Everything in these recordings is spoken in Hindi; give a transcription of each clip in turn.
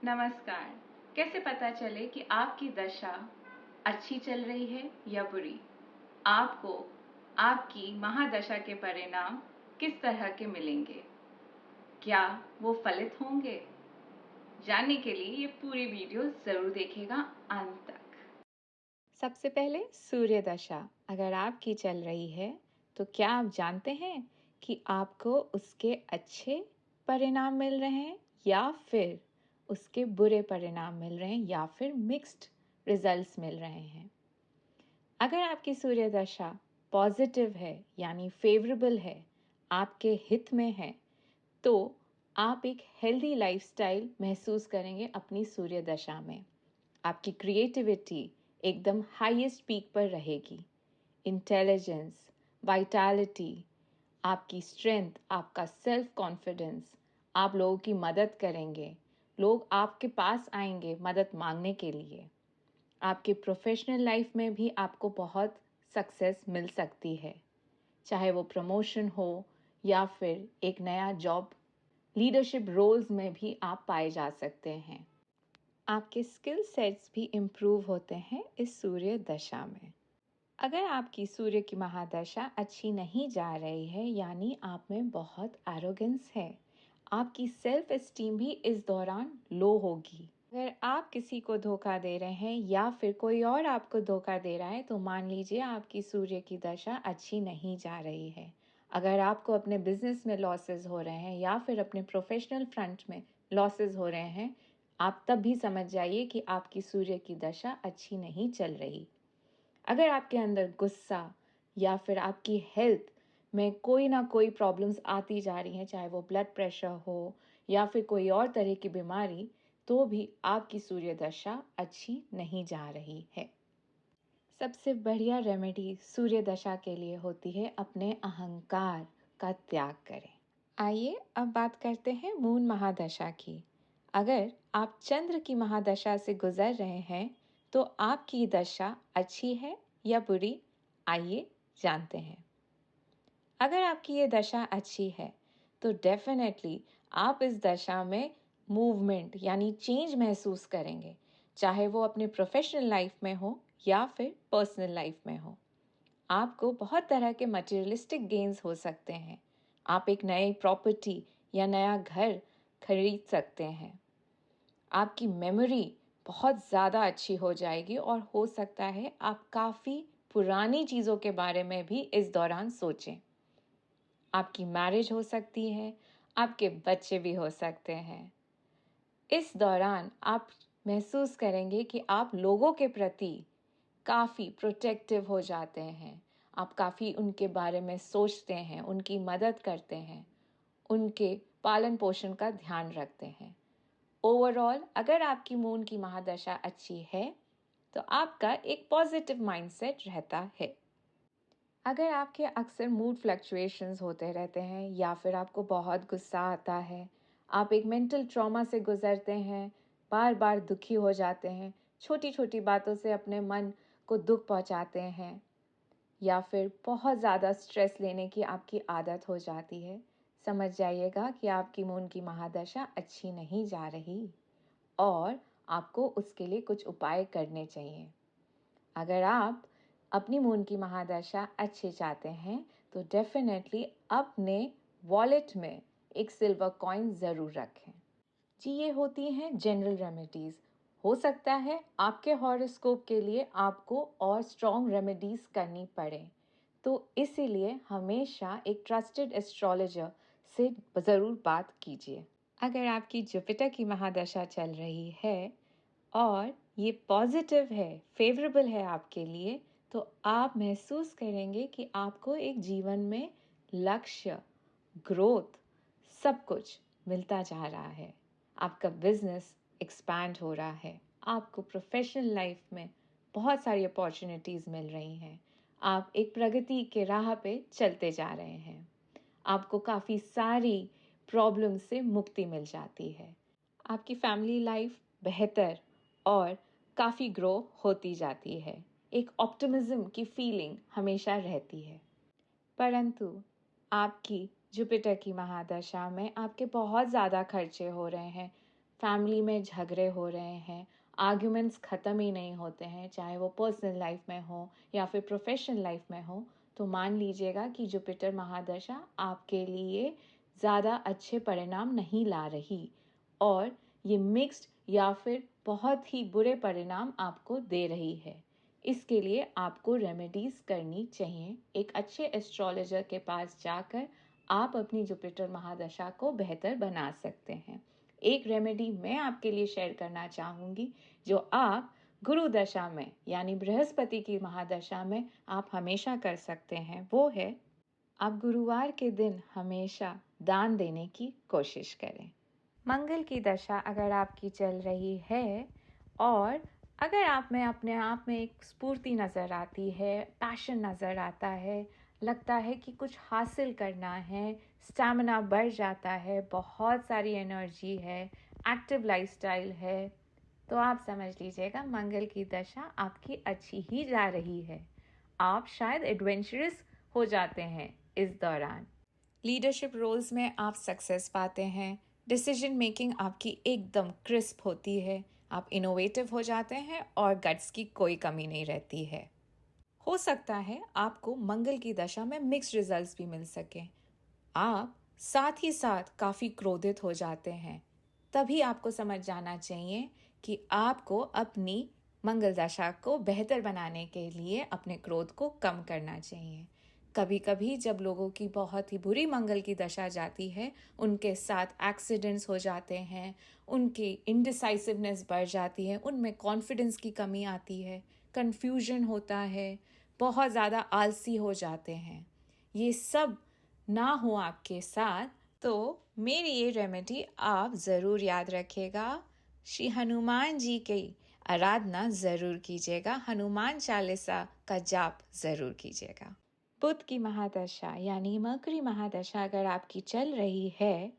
नमस्कार। कैसे पता चले कि आपकी दशा अच्छी चल रही है या बुरी? आपको आपकी महादशा के परिणाम किस तरह के मिलेंगे? क्या वो फलित होंगे? जानने के लिए ये पूरी वीडियो जरूर देखिएगा अंत तक। सबसे पहले सूर्य दशा अगर आपकी चल रही है तो क्या आप जानते हैं कि आपको उसके अच्छे परिणाम मिल रहे हैं या फिर उसके बुरे परिणाम मिल रहे हैं या फिर मिक्स्ड रिजल्ट्स मिल रहे हैं। अगर आपकी सूर्य दशा पॉजिटिव है यानी फेवरेबल है, आपके हित में है, तो आप एक हेल्दी लाइफस्टाइल महसूस करेंगे अपनी सूर्य दशा में। आपकी क्रिएटिविटी एकदम हाईएस्ट पीक पर रहेगी। इंटेलिजेंस, वाइटैलिटी, आपकी स्ट्रेंथ, आपका सेल्फ कॉन्फिडेंस, आप लोगों की मदद करेंगे, लोग आपके पास आएंगे मदद मांगने के लिए। आपकी प्रोफेशनल लाइफ में भी आपको बहुत सक्सेस मिल सकती है, चाहे वो प्रमोशन हो या फिर एक नया जॉब, लीडरशिप रोल्स में भी आप पाए जा सकते हैं। आपके स्किल सेट्स भी इम्प्रूव होते हैं इस सूर्य दशा में। अगर आपकी सूर्य की महादशा अच्छी नहीं जा रही है यानी आप में बहुत एरोगेंस है, आपकी सेल्फ एस्टीम भी इस दौरान लो होगी। अगर आप किसी को धोखा दे रहे हैं या फिर कोई और आपको धोखा दे रहा है तो मान लीजिए आपकी सूर्य की दशा अच्छी नहीं जा रही है। अगर आपको अपने बिजनेस में लॉसेस हो रहे हैं या फिर अपने प्रोफेशनल फ्रंट में लॉसेस हो रहे हैं, आप तब भी समझ जाइए कि आपकी सूर्य की दशा अच्छी नहीं चल रही। अगर आपके अंदर गुस्सा या फिर आपकी हेल्थ में कोई ना कोई प्रॉब्लम्स आती जा रही हैं, चाहे वो ब्लड प्रेशर हो या फिर कोई और तरह की बीमारी, तो भी आपकी सूर्य दशा अच्छी नहीं जा रही है। सबसे बढ़िया रेमेडी सूर्य दशा के लिए होती है अपने अहंकार का त्याग करें। आइए अब बात करते हैं मून महादशा की। अगर आप चंद्र की महादशा से गुजर रहे हैं तो आपकी दशा अच्छी है या बुरी, आइए जानते हैं। अगर आपकी ये दशा अच्छी है तो डेफिनेटली आप इस दशा में मूवमेंट यानी चेंज महसूस करेंगे, चाहे वो अपने प्रोफेशनल लाइफ में हो या फिर पर्सनल लाइफ में हो। आपको बहुत तरह के मटेरियलिस्टिक गेन्स हो सकते हैं। आप एक नई प्रॉपर्टी या नया घर खरीद सकते हैं। आपकी मेमोरी बहुत ज़्यादा अच्छी हो जाएगी और हो सकता है आप काफ़ी पुरानी चीज़ों के बारे में भी इस दौरान सोचें। आपकी मैरिज हो सकती है, आपके बच्चे भी हो सकते हैं। इस दौरान आप महसूस करेंगे कि आप लोगों के प्रति काफ़ी प्रोटेक्टिव हो जाते हैं। आप काफ़ी उनके बारे में सोचते हैं, उनकी मदद करते हैं, उनके पालन पोषण का ध्यान रखते हैं। ओवरऑल अगर आपकी मून की महादशा अच्छी है तो आपका एक पॉजिटिव माइंडसेट रहता है। अगर आपके अक्सर मूड फ्लक्चुएशंस होते रहते हैं या फिर आपको बहुत गुस्सा आता है, आप एक मेंटल ट्रॉमा से गुजरते हैं, बार बार दुखी हो जाते हैं, छोटी छोटी बातों से अपने मन को दुख पहुंचाते हैं या फिर बहुत ज़्यादा स्ट्रेस लेने की आपकी आदत हो जाती है, समझ जाइएगा कि आपकी मून की महादशा अच्छी नहीं जा रही और आपको उसके लिए कुछ उपाय करने चाहिए। अगर आप अपनी मून की महादशा अच्छे चाहते हैं तो डेफिनेटली अपने वॉलेट में एक सिल्वर कॉइन ज़रूर रखें। जी, ये होती हैं जनरल रेमेडीज़। हो सकता है आपके हॉरोस्कोप के लिए आपको और स्ट्रॉन्ग रेमेडीज़ करनी पड़े, तो इसीलिए हमेशा एक ट्रस्टेड एस्ट्रोलॉजर से ज़रूर बात कीजिए। अगर आपकी जुपिटर की महादशा चल रही है और ये पॉजिटिव है, फेवरेबल है आपके लिए, तो आप महसूस करेंगे कि आपको एक जीवन में लक्ष्य, ग्रोथ, सब कुछ मिलता जा रहा है। आपका बिजनेस एक्सपैंड हो रहा है, आपको प्रोफेशनल लाइफ में बहुत सारी अपॉर्चुनिटीज़ मिल रही हैं, आप एक प्रगति के राह पे चलते जा रहे हैं, आपको काफ़ी सारी प्रॉब्लम से मुक्ति मिल जाती है, आपकी फैमिली लाइफ बेहतर और काफ़ी ग्रो होती जाती है, एक ऑप्टिमिज्म की फीलिंग हमेशा रहती है। परंतु आपकी जुपिटर की महादशा में आपके बहुत ज़्यादा खर्चे हो रहे हैं, फैमिली में झगड़े हो रहे हैं, आर्ग्यूमेंट्स ख़त्म ही नहीं होते हैं, चाहे वो पर्सनल लाइफ में हो या फिर प्रोफेशनल लाइफ में हो, तो मान लीजिएगा कि जुपिटर महादशा आपके लिए ज़्यादा अच्छे परिणाम नहीं ला रही और ये मिक्स्ड या फिर बहुत ही बुरे परिणाम आपको दे रही है। इसके लिए आपको रेमेडीज़ करनी चाहिए। एक अच्छे एस्ट्रोलॉजर के पास जाकर आप अपनी जुपिटर महादशा को बेहतर बना सकते हैं। एक रेमेडी मैं आपके लिए शेयर करना चाहूँगी जो आप गुरु दशा में यानी बृहस्पति की महादशा में आप हमेशा कर सकते हैं। वो है, आप गुरुवार के दिन हमेशा दान देने की कोशिश करें। मंगल की दशा अगर आपकी चल रही है और अगर आप में अपने आप में एक स्फूर्ति नज़र आती है, पैशन नज़र आता है, लगता है कि कुछ हासिल करना है, स्टैमिना बढ़ जाता है, बहुत सारी एनर्जी है, एक्टिव लाइफस्टाइल है, तो आप समझ लीजिएगा मंगल की दशा आपकी अच्छी ही जा रही है। आप शायद एडवेंचरस हो जाते हैं इस दौरान। लीडरशिप रोल्स में आप सक्सेस पाते हैं, डिसीजन मेकिंग आपकी एकदम क्रिस्प होती है, आप इनोवेटिव हो जाते हैं और गट्स की कोई कमी नहीं रहती है। हो सकता है आपको मंगल की दशा में मिक्स्ड रिजल्ट्स भी मिल सकें। आप साथ ही साथ काफ़ी क्रोधित हो जाते हैं। तभी आपको समझ जाना चाहिए कि आपको अपनी मंगल दशा को बेहतर बनाने के लिए अपने क्रोध को कम करना चाहिए। कभी कभी जब लोगों की बहुत ही बुरी मंगल की दशा जाती है, उनके साथ एक्सीडेंट्स हो जाते हैं, उनकी इंडिसाइसिवनेस बढ़ जाती है, उनमें कॉन्फिडेंस की कमी आती है, कन्फ्यूजन होता है, बहुत ज़्यादा आलसी हो जाते हैं। ये सब ना हो आपके साथ, तो मेरी ये रेमेडी आप ज़रूर याद रखिएगा। श्री हनुमान जी की आराधना ज़रूर कीजिएगा, हनुमान चालीसा का जाप ज़रूर कीजिएगा। बुध की महादशा यानी मरकरी महादशा अगर आपकी चल रही है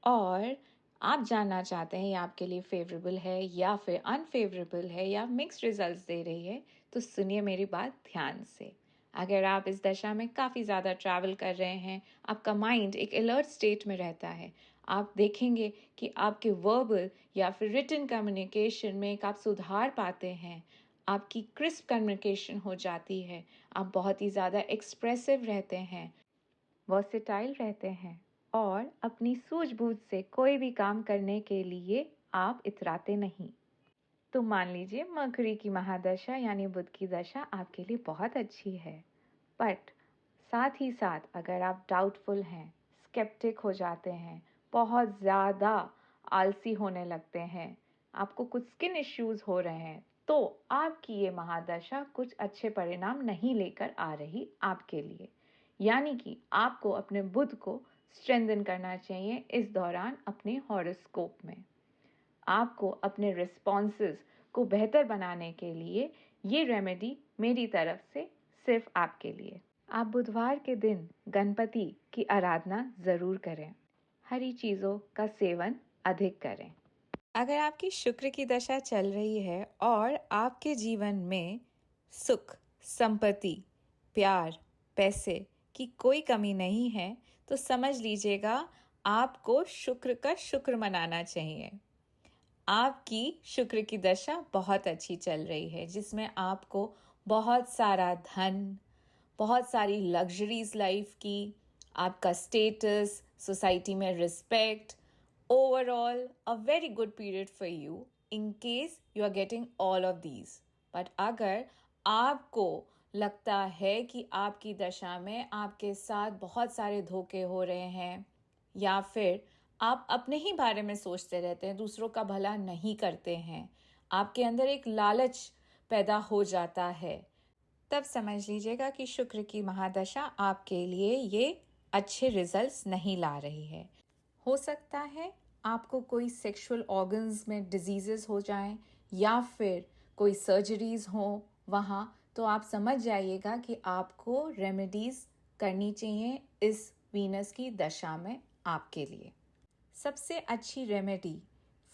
और आप जानना चाहते हैं ये आपके लिए फेवरेबल है या फिर अनफेवरेबल है या मिक्स्ड रिजल्ट्स दे रही है, तो सुनिए मेरी बात ध्यान से। अगर आप इस दशा में काफ़ी ज़्यादा ट्रैवल कर रहे हैं, आपका माइंड एक अलर्ट स्टेट में रहता है, आप देखेंगे कि आपके वर्बल या फिर रिटन कम्युनिकेशन में एक आप सुधार पाते हैं, आपकी क्रिस्प कम्युनिकेशन हो जाती है, आप बहुत ही ज़्यादा एक्सप्रेसिव रहते हैं, वर्सेटाइल रहते हैं और अपनी सूझबूझ से कोई भी काम करने के लिए आप इतराते नहीं। तो मान लीजिए मरकरी की महादशा यानी बुध की दशा आपके लिए बहुत अच्छी है, बट साथ ही साथ अगर आप डाउटफुल हैं, स्केप्टिक हो जाते हैं, बहुत ज़्यादा आलसी होने लगते हैं, आपको कुछ स्किन इश्यूज हो रहे हैं, तो आपकी ये महादशा कुछ अच्छे परिणाम नहीं लेकर आ रही आपके लिए। यानी कि आपको अपने बुध को स्ट्रेंथन करना चाहिए इस दौरान अपने हॉरोस्कोप में। आपको अपने रिस्पॉन्सेस को बेहतर बनाने के लिए ये रेमेडी मेरी तरफ से सिर्फ आपके लिए। आप बुधवार के दिन गणपति की आराधना ज़रूर करें, हरी चीज़ों का सेवन अधिक करें। अगर आपकी शुक्र की दशा चल रही है और आपके जीवन में सुख, संपत्ति, प्यार, पैसे की कोई कमी नहीं है, तो समझ लीजिएगा आपको शुक्र का शुक्र मनाना चाहिए। आपकी शुक्र की दशा बहुत अच्छी चल रही है, जिसमें आपको बहुत सारा धन, बहुत सारी लग्जरीज लाइफ की, आपका स्टेटस, सोसाइटी में respect, overall a very good period for you in case you are getting all of these. But अगर आपको लगता है कि आपकी दशा में आपके साथ बहुत सारे धोखे हो रहे हैं या फिर आप अपने ही बारे में सोचते रहते हैं, दूसरों का भला नहीं करते हैं, आपके अंदर एक लालच पैदा हो जाता है, तब समझ लीजिएगा कि शुक्र की महादशा आपके लिए ये अच्छे रिजल्ट्स नहीं ला रही है। हो सकता है आपको कोई सेक्सुअल ऑर्गन्स में डिजीजेस हो जाएं या फिर कोई सर्जरीज हो वहाँ, तो आप समझ जाइएगा कि आपको रेमेडीज करनी चाहिए इस वीनस की दशा में आपके लिए। सबसे अच्छी remedy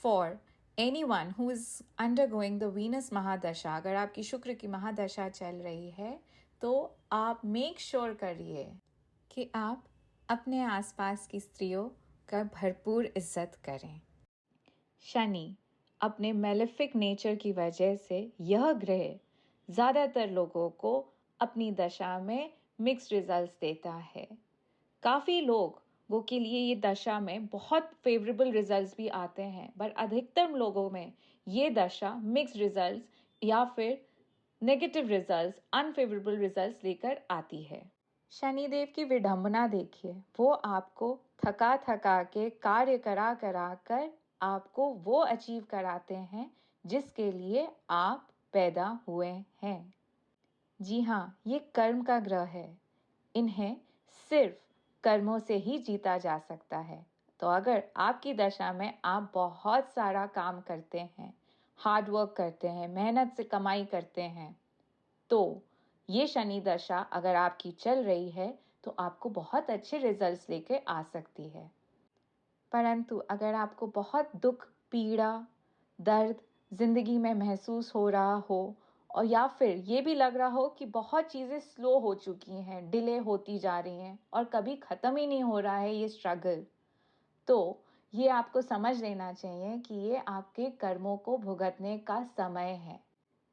for anyone who is undergoing the Venus महादशा, अगर आपकी शुक्र की महादशा चल रही है, तो आप मेक श्योर करिए कि आप अपने आसपास की स्त्रियों का भरपूर इज्जत करें। शनि अपने मेलेफिक नेचर की वजह से यह ग्रह ज़्यादातर लोगों को अपनी दशा में मिक्स्ड रिजल्ट्स देता है। काफ़ी लोगों के लिए ये दशा में बहुत फेवरेबल रिजल्ट्स भी आते हैं, पर अधिकतर लोगों में ये दशा मिक्स्ड रिजल्ट्स या फिर नेगेटिव रिजल्ट्स, अनफेवरेबल रिजल्ट्स लेकर आती है। शनिदेव की विडंबना देखिए, वो आपको थका थका के कार्य करा करा कर आपको वो अचीव कराते हैं जिसके लिए आप पैदा हुए हैं। जी हाँ, ये कर्म का ग्रह है। इन्हें सिर्फ कर्मों से ही जीता जा सकता है। तो अगर आपकी दशा में आप बहुत सारा काम करते हैं, हार्ड वर्क करते हैं, मेहनत से कमाई करते हैं, तो ये शनि दशा अगर आपकी चल रही है तो आपको बहुत अच्छे रिजल्ट्स लेके आ सकती है। परंतु अगर आपको बहुत दुख, पीड़ा, दर्द जिंदगी में महसूस हो रहा हो और या फिर ये भी लग रहा हो कि बहुत चीज़ें स्लो हो चुकी हैं, डिले होती जा रही हैं और कभी ख़त्म ही नहीं हो रहा है ये स्ट्रगल, तो ये आपको समझ लेना चाहिए कि ये आपके कर्मों को भुगतने का समय है।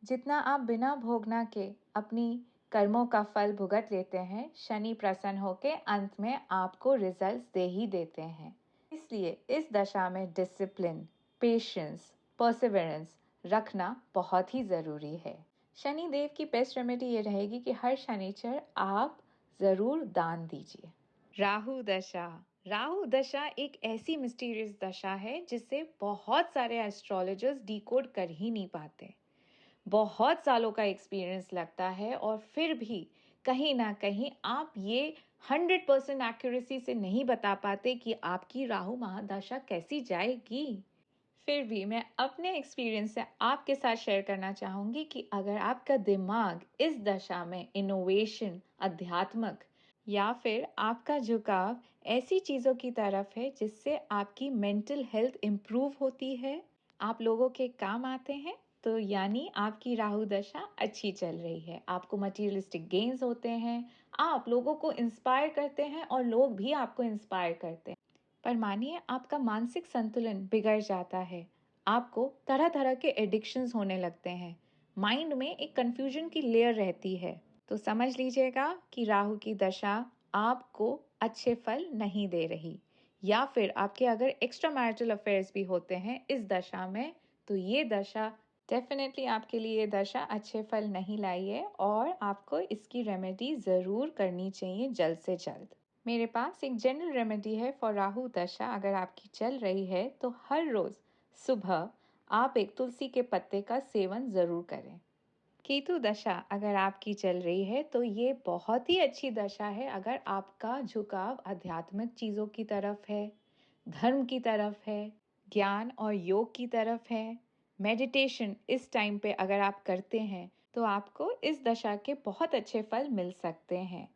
जितना आप बिना भोगना के अपनी कर्मों का फल भुगत लेते हैं, शनि प्रसन्न होकर अंत में आपको रिजल्ट्स दे ही देते हैं। इसलिए इस दशा में डिसिप्लिन, पेशेंस, परसिवरेंस रखना बहुत ही ज़रूरी है। शनि देव की बेस्ट रेमेडी ये रहेगी कि हर शनिचर आप ज़रूर दान दीजिए। राहु दशा। राहु दशा एक ऐसी मिस्टीरियस दशा है जिसे बहुत सारे एस्ट्रोलॉजर्स डिकोड कर ही नहीं पाते। बहुत सालों का एक्सपीरियंस लगता है और फिर भी कहीं ना कहीं आप ये 100% एक्यूरेसी से नहीं बता पाते कि आपकी राहु महादशा कैसी जाएगी। फिर भी मैं अपने एक्सपीरियंस से आपके साथ शेयर करना चाहूँगी कि अगर आपका दिमाग इस दशा में इनोवेशन, अध्यात्मक या फिर आपका झुकाव ऐसी चीज़ों की तरफ है जिससे आपकी मेंटल हेल्थ इम्प्रूव होती है, आप लोगों के काम आते हैं, तो यानी आपकी राहु दशा अच्छी चल रही है। आपको मटीरियलिस्टिक गेन्स होते हैं, आप लोगों को इंस्पायर करते हैं और लोग भी आपको इंस्पायर करते हैं। पर मानिए आपका मानसिक संतुलन बिगड़ जाता है, आपको तरह तरह के एडिक्शंस होने लगते हैं, माइंड में एक कंफ्यूजन की लेयर रहती है, तो समझ लीजिएगा कि राहु की दशा आपको अच्छे फल नहीं दे रही। या फिर आपके अगर एक्स्ट्रा मैरिटल अफेयर्स भी होते हैं इस दशा में, तो ये दशा डेफिनेटली आपके लिए ये दशा अच्छे फल नहीं लाई है और आपको इसकी रेमेडी ज़रूर करनी चाहिए जल्द से जल्द। मेरे पास एक जनरल रेमेडी है फॉर राहु दशा। अगर आपकी चल रही है तो हर रोज़ सुबह आप एक तुलसी के पत्ते का सेवन ज़रूर करें। केतु दशा अगर आपकी चल रही है तो ये बहुत ही अच्छी दशा है अगर आपका झुकाव आध्यात्मिक चीज़ों की तरफ है, धर्म की तरफ है, ज्ञान और योग की तरफ है। मेडिटेशन इस टाइम पे अगर आप करते हैं तो आपको इस दशा के बहुत अच्छे फल मिल सकते हैं।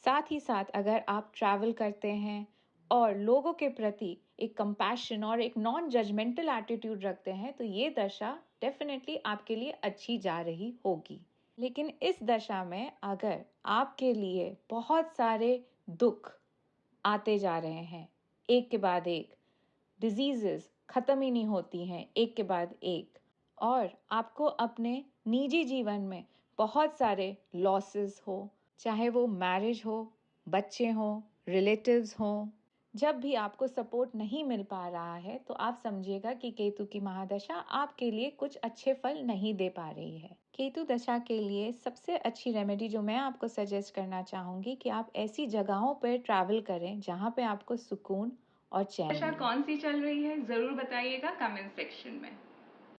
साथ ही साथ अगर आप ट्रैवल करते हैं और लोगों के प्रति एक कंपैशन और एक नॉन जजमेंटल एटीट्यूड रखते हैं तो ये दशा डेफिनेटली आपके लिए अच्छी जा रही होगी। लेकिन इस दशा में अगर आपके लिए बहुत सारे दुख आते जा रहे हैं, एक के बाद एक, डिजीजेस ख़त्म ही नहीं होती हैं एक के बाद एक, और आपको अपने निजी जीवन में बहुत सारे लॉसेस हो, चाहे वो मैरिज हो, बच्चे हों, रिलेटिव्स हों, जब भी आपको सपोर्ट नहीं मिल पा रहा है तो आप समझिएगा कि केतु की महादशा आपके लिए कुछ अच्छे फल नहीं दे पा रही है। केतु दशा के लिए सबसे अच्छी रेमेडी जो मैं आपको सजेस्ट करना चाहूँगी कि आप ऐसी जगहों पर ट्रैवल करें जहाँ पे आपको सुकून और चैन दशा मिले। कौन सी चल रही है जरूर बताइएगा कमेंट सेक्शन में।